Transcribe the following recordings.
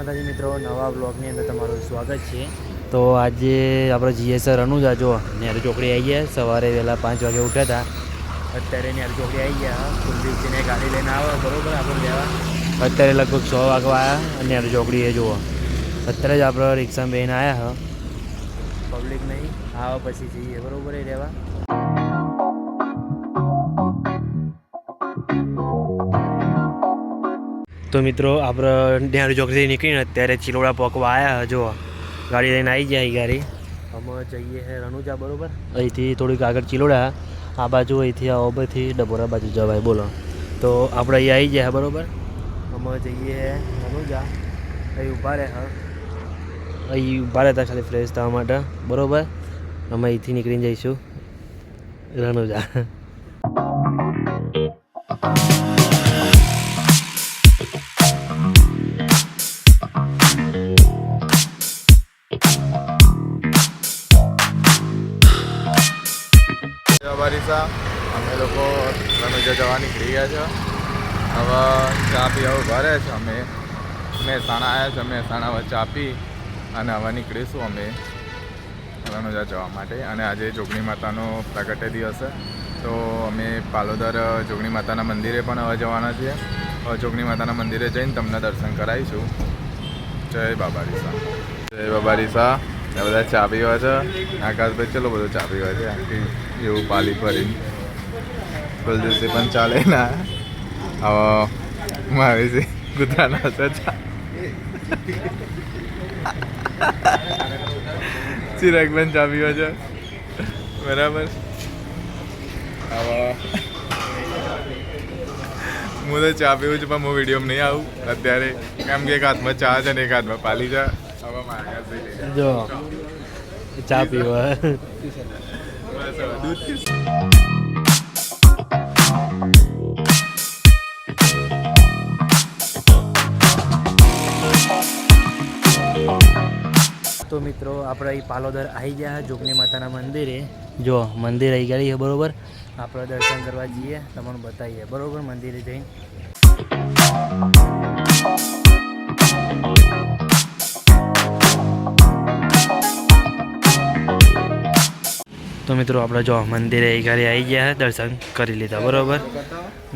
માતાજી મિત્રો, નવા બ્લોગની અંદર તમારું સ્વાગત છે। તો આજે આપણે જઈએ સર રનુજા। જો નેहरू ચોકડી આવી ગયા। સવારે વહેલા 5 વાગે ઉઠ્યા હતા, અત્યારે નેहरू ચોકડી આવી ગયા। કુલદીપજીને ગાડી લઈને આવે બરાબર આપણે લેવા। અત્યારે લગભગ 6 વાગવા આવ્યા નેहरू ચોકડી એ જુઓ। અત્યારે જ આપણે રિક્ષામાં બેસીને આવ્યા હ, પબ્લિક નહીં આવે પછી જઈએ બરાબર એ લેવા। તો મિત્રો આપણે નેहरू ચોકડીથી નીકળીને અત્યારે ચિલોડા પોકવા આવ્યા। જો ગાડી લઈને આવી જાય ગાડી। અમે જઈએ છે રનુજા બરાબર। અહીંથી થોડીક આગળ ચિલોડા, આ બાજુ અહીંથી આ ઓબરથી ડબોરા બાજુ જવાય બોલો। તો આપણે અહીં આવી ગયા બરાબર। અમે જઈએ રનુજા, અહીં ઊભા રહે હા, અહીં ઊભા રહેતા ખાલી ફ્રેશ થવા માટે બરાબર। અમે અહીંથી નીકળીને જઈશું રનુજા। અમે લોકો રનુજા જવા નીકળી ગયા છે। હવે ચા પીવા ઉભા રહ્યા છે। અમે મહેસાણા આવ્યા છે, મહેસાણા હવે ચા પી અને હવે નીકળીશું અમે રનુજા જવા માટે। અને આજે જોગણી માતાનો પ્રાગટ્ય દિવસ છે, તો અમે પાલોદર જોગણી માતાના મંદિરે પણ હવે જવાના છીએ। હવે જોગણી માતાના મંદિરે જઈને તમને દર્શન કરાવીશું। જય બાબારીસા, જય બાબારીસા। આ બધા ચા પીવા છે। આકાશભાઈ ચલો બધું ચા પીવા છે, આખી એવું પાલી ભરીને કુલદીપથી પણ ચાલે ના। હવે મારી છે કૂતરાના હશે ચા। ચિરાગભાઈ ચા પીવા છે બરાબર। હવે હું તો ચા પીવું છું, પણ હું વિડીયોમાં નહીં આવું અત્યારે, કેમ કે એક હાથમાં ચા છે ને એક હાથમાં પાલી છે। હવે મારા જો ચા પીવા દૂધ તો મિત્રો આપણે અહીં પાલોદર આવી ગયા જોગણી માતાના મંદિરે। જો મંદિર આવી ગયા છે બરાબર। આપણે દર્શન કરવા જઈએ, તમને બતાવીએ બરાબર મંદિરે જઈને। તો મિત્રો આપણે જો મંદિરે આવી ગયા, દર્શન કરી લીધા બરાબર।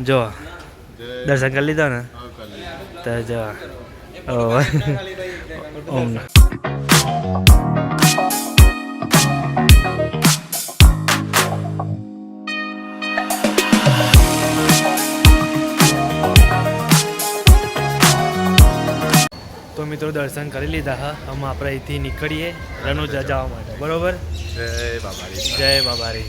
જો દર્શન કરી લીધા ને, તો જો ઓમ તો મિત્રો દર્શન કરી લીધા હા। અમે આપણે અહીંથી નીકળીએ રનુજા જવા માટે બરાબર। જય બાબારી, જય બાબારી।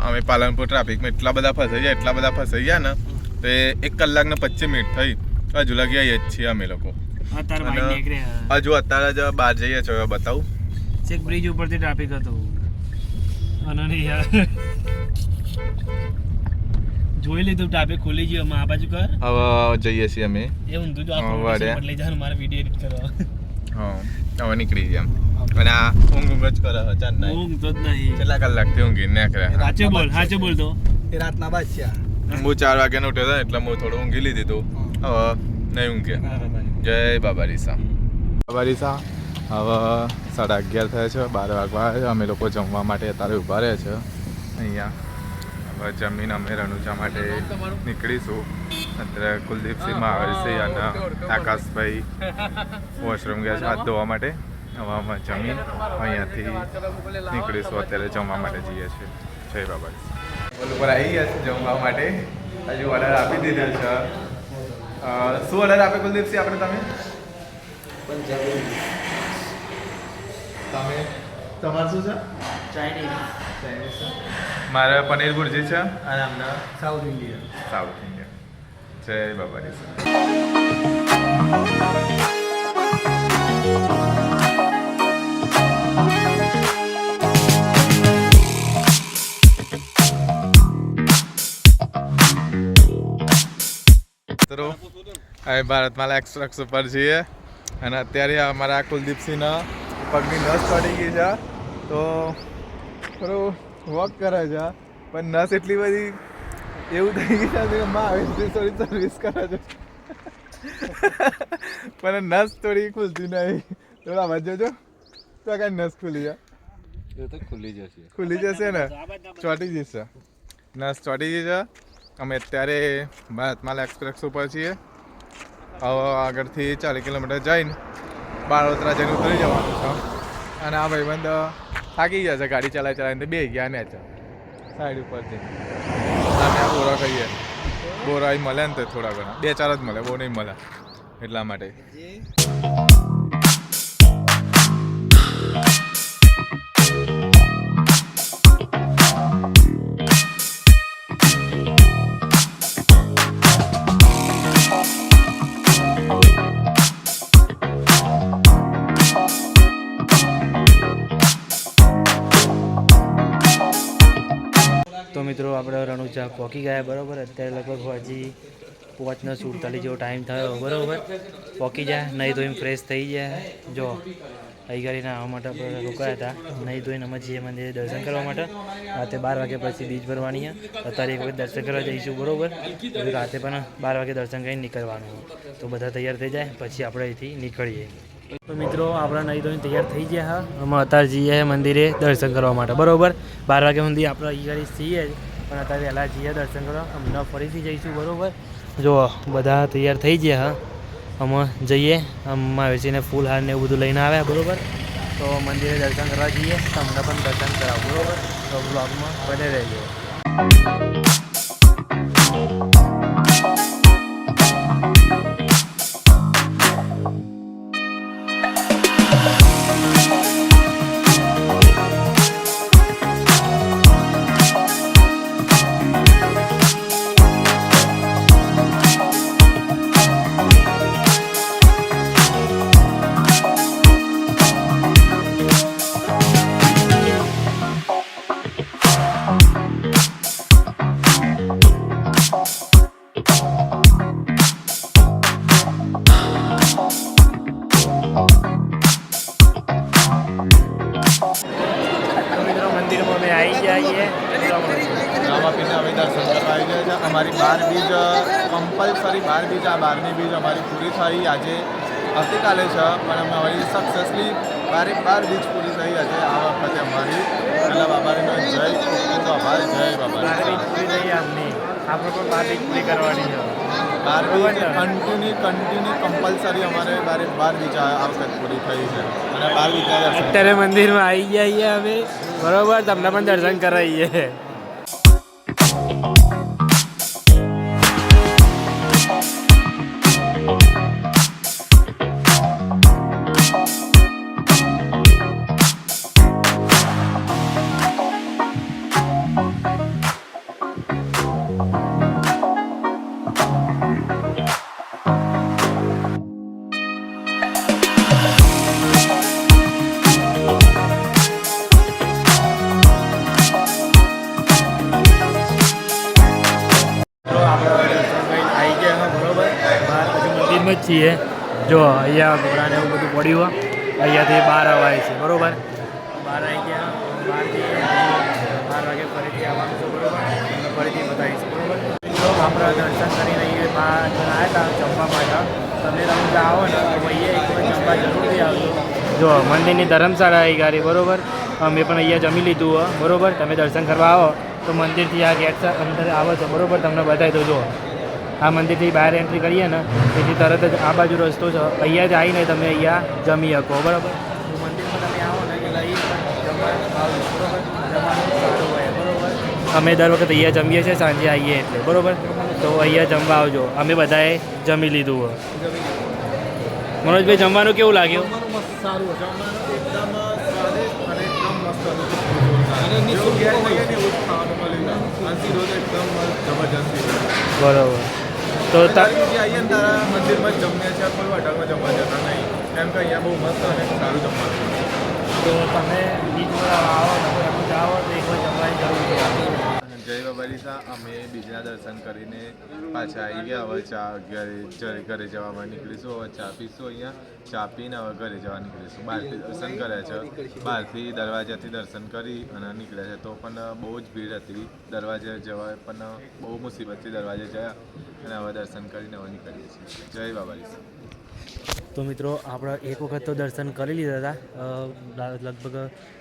અમે પાલનપુર ટ્રાફિકમાં એટલા બધા ફસાઈ ગયા ને, તો 1 કલાક ને 25 મિનિટ થઈ, હજુ લગી આવીએ જ છીએ અમે લોકો। હજુ અત્યારે જ બહાર જઈએ છીએ, બતાવું ચેક બ્રિજ ઉપરથી ટ્રાફિક હતું અને યાર જોઈ લીધું ટ્રાફિક ખુલી ગયું। આ બાજુ કર, હવે જઈએ છીએ અમે એવું તું જો આ લઈ જવાનું મારે વિડિયો એડિટ કરવા। હા હવે નીકળી ગયા અને આ ઊંઘ જ કરે ચાર ના ઊંઘ તો જ નહીં, કેટલા કલાકથી ઊંઘી નીકળ્યા। સાચે બોલ તો એ રાતના બાદશાહ હું 4 વાગ્યાનો ઉઠ્યો હતો, એટલે હું થોડું ઊંઘી લીધી હતું, હવે નહીં ઊંઘ્યા। જય બાબારીસા, બાબારીસા। હવે 11:30 થયા છે, 12 વાગવા આવ્યા છે। અમે લોકો જમવા માટે અત્યારે ઊભા રહ્યા છે અહીંયા। હવે જમીન અમે રનુજા માટે નીકળીશું। અત્યારે કુલદીપસિંહ, મહાવીરસિંહ અને આકાશભાઈ વોશરૂમ ગયા છે હાથ ધોવા માટે। હવે અમે જમીન અહીંયાથી નીકળીશું, અત્યારે જમવા માટે જઈએ છીએ। જય બાબારીસા। બોલ ઉપર આવી ગયા છે જમવા માટે, હજુ ઓર્ડર આપી દીધો છે। શું ઓર્ડર આપે કુલદીપસિંહ આપણે? તમે તમારું શું છે? ચાઇનીઝ। મારે પનીર ભુરજી છે અને અમને સાઉથ ઇન્ડિયન। જય બાબારીસા। મિત્રો હવે ભારતમાલા એક્સપ્રેસ ઉપર છીએ અને અત્યારે અમારા કુલદીપસિંહના પગની નસ પડી ગઈ છે, તો થોડું વોક કરે છે, પણ નસ એટલી બધી એવું થઈ ગઈ છે કે માં આવી થોડી સર્વિસ કરે છે, પણ નસ થોડી ખુલતી નહીં. થોડા અવાજ જોજો તો કાંઈ નસ ખુલી જાય. તો ખુલી જશે ને, ચોટી જશે, નસ ચોટી ગઈ છે. અમે અત્યારે મહાત્માલા એક્સપ્રેસ ઉપર છીએ. હવે આગળથી 40 કિલોમીટર જઈને બાળોતરા જઈને ઉતરી જવાનું છે. અને આ ભાઈબંધ થાકી ગયા છે ગાડી ચલાવીને, બે ગયા ને સાઈડ ઉપરથી. અમે આ બોરા ખાઈએ, બોરા મળે ને તો થોડા ઘણા 2-4 જ મળે, બહુ નહીં મળે, એટલા માટે. તો મિત્રો આપણે રણુજા પહોંચી ગયા બરાબર. અત્યારે લગભગ હજી 5:47 જેવો ટાઈમ થયો બરાબર. પહોંચી જાય, નહીં ધોઈને ફ્રેશ થઈ જાય. જો અહીં કરીને આવવા માટે આપણે રોકાયા હતા. નહીં ધોઈને અમે જઈએ મંદિરે દર્શન કરવા માટે. રાતે 12 વાગ્યા પછી બીજ ભરવાની છે. અત્યારે એક વખત દર્શન કરવા જઈશું બરાબર. રાતે પણ 12 વાગે દર્શન કરીને નીકળવાનું. તો બધા તૈયાર થઈ જાય પછી આપણે અહીંથી નીકળીએ. તો મિત્રો આપણે નહીં ધોઈને તૈયાર થઈ ગયા હા. અમે અત્યારે જઈએ મંદિરે દર્શન કરવા માટે બરાબર. 12 વાગ્યા સુધી આપણે અહીં ગાડી છીએ જ, પણ અત્યારે વહેલા જઈએ દર્શન કરવા. હમણાં ફરીથી જઈશું બરાબર. જો બધા તૈયાર થઈ ગયા હા. અમે જઈએ, આમાં વેચીને ફૂલ હાર ને એવું બધું લઈને આવ્યા બરાબર. તો મંદિરે દર્શન કરવા જઈએ, તમને પણ દર્શન કરાવો બરાબર. તો બ્લોગમાં બને રહેજો. રામાપીરને અમે દર્શન કરવા આવી ગયા છે. અમારી 12 બીજ કમ્પલસરી 12 બીજ, આ 12મી બીજ અમારી પૂરી થઈ આજે, આવતીકાલે છે, પણ અમે અમારી સક્સેસલી 12 બીજ પૂરી થઈ આજે. આ વખતે અમારી પેલા બાબાનો જય તો આભાર, જય બાબા. 12 બીજ પૂરી થઈ આજની, આપણે પણ 12 બીજ પૂરી કરવાની છે. 12 બીજ કન્ટિન્યુ કમ્પલસરી અમારે 12 બીજ આ વખત પૂરી થઈ છે. અને 12 બીજ અત્યારે મંદિરમાં આવી ગયા અમે બરોબર. તમને પણ દર્શન કરાવીએ. છીએ જો અહીંયા ઘોડાને એવું બધું પડ્યું હોય, અહીંયાથી બહાર અવાય છે બરાબર. બહાર આવી ગયા, બહારથી 12 વાગે ફરીથી આવવાનું છે બરાબર. ફરીથી બતાવીશું બરાબર. આપણે દર્શન કરીને અહીંયા 5 જણા આવ્યા હતા જમવા માટે. તમે રમતા આવો ને તો ભાઈએ એક વખત જમવા જરૂરથી આવજો. જો મંદિરની ધર્મશાળા આવી ગાડી બરાબર. અમે પણ અહીંયા જમી લીધું હોય બરાબર. તમે દર્શન કરવા આવો તો મંદિરથી આ ગેટ અંદર આવો છો બરાબર. તમને બતાવી દો. જો આ મંદિરથી બહાર એન્ટ્રી કરીએ ને તેથી તરત જ આ બાજુ રસ્તો છે, અહીંયા જ આવીને તમે અહીંયા જમી શકો બરાબર. મંદિરમાં તમે આવો ને એટલે અહીં જમવાનું આવો બરાબર. જમવાનું સારું હોય બરાબર. અમે દર વખત અહીંયા જમીએ છીએ સાંજે આવીએ એટલે બરાબર. તો અહીંયા જમવા આવજો. અમે બધાએ જમી લીધું હોય. મનોજભાઈ જમવાનું કેવું લાગ્યું? સારું, જમવાનું એકદમ સ્વાદિષ્ટ અને એકદમ મસ્ત બરાબર. તો આવીએ ને તારા મંદિરમાં જ જમીએ છીએ, કોઈ હોટલમાં જમવા જતા નહીં, કેમ કે અહીંયા બહુ મસ્ત અને સારું જમવાનું. તો તમે બીચ પર આવો, જાઓ તો એક વાર જમવાની જરૂર છે. જય બાબારીસા અમે બીજના દર્શન કરીને પાછા આવી ગયા. હવે ઘરે જવા માટે નીકળીશું. હવે ચા પીશું અહીંયા, ચા પીને હવે ઘરે જવા નીકળીશું. બહારથી દર્શન કર્યા છે, બહારથી દરવાજાથી દર્શન કરી અને નીકળ્યા છે. તો પણ બહુ જ ભીડ હતી દરવાજે જવા, પણ બહુ મુસીબતથી દરવાજે ગયા અને હવે દર્શન કરીને હવે નીકળીએ છીએ. જય બાબારીસા. તો મિત્રો આપણે એક વખત તો દર્શન કરી લીધા હતા, લગભગ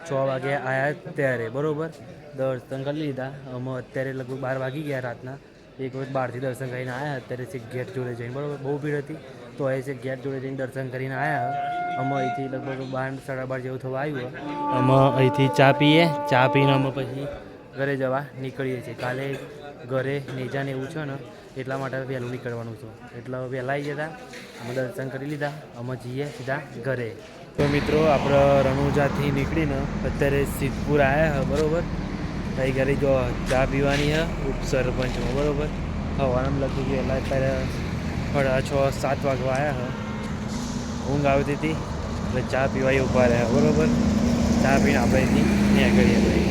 6 વાગે આવ્યા ત્યારે બરાબર દર્શન કરી લીધા. અમે અત્યારે લગભગ 12 વાગી ગયા રાતના. એક વખત બહારથી દર્શન કરીને આવ્યા, અત્યારે છે ગેટ જોડે જઈને બરાબર બહુ ભીડ હતી. તો એ છે ગેટ જોડે જઈને દર્શન કરીને આવ્યા. અમે અહીંથી લગભગ 12 સાડા 12 જેવું થવા આવ્યું. અમે અહીંથી ચા પીએ, ચા પીને અમે પછી ઘરે જવા નીકળીએ છીએ. કાલે ઘરે નેજાને એવું છે ને એટલા માટે વહેલું નીકળવાનું છે, એટલે વહેલા આવી જતા. અમે દર્શન કરી લીધા, અમે જઈએ સીધા ઘરે. તો મિત્રો આપણે રણુજાથી નીકળીને અત્યારે સિદ્ધપુર આવ્યા બરાબર. અહીં ઘરે જો ચા પીવાની છે ઉપસરપંચમાં બરાબર. હવાના લગભગ વહેલા અત્યારે 6-7 વાગવા આવ્યા ઊંઘ આવતી હતી એટલે ચા પીવા ઊભા રહ્યા બરાબર. ચા પીને આપણે અહીંથી નીકળીએ ભાઈ.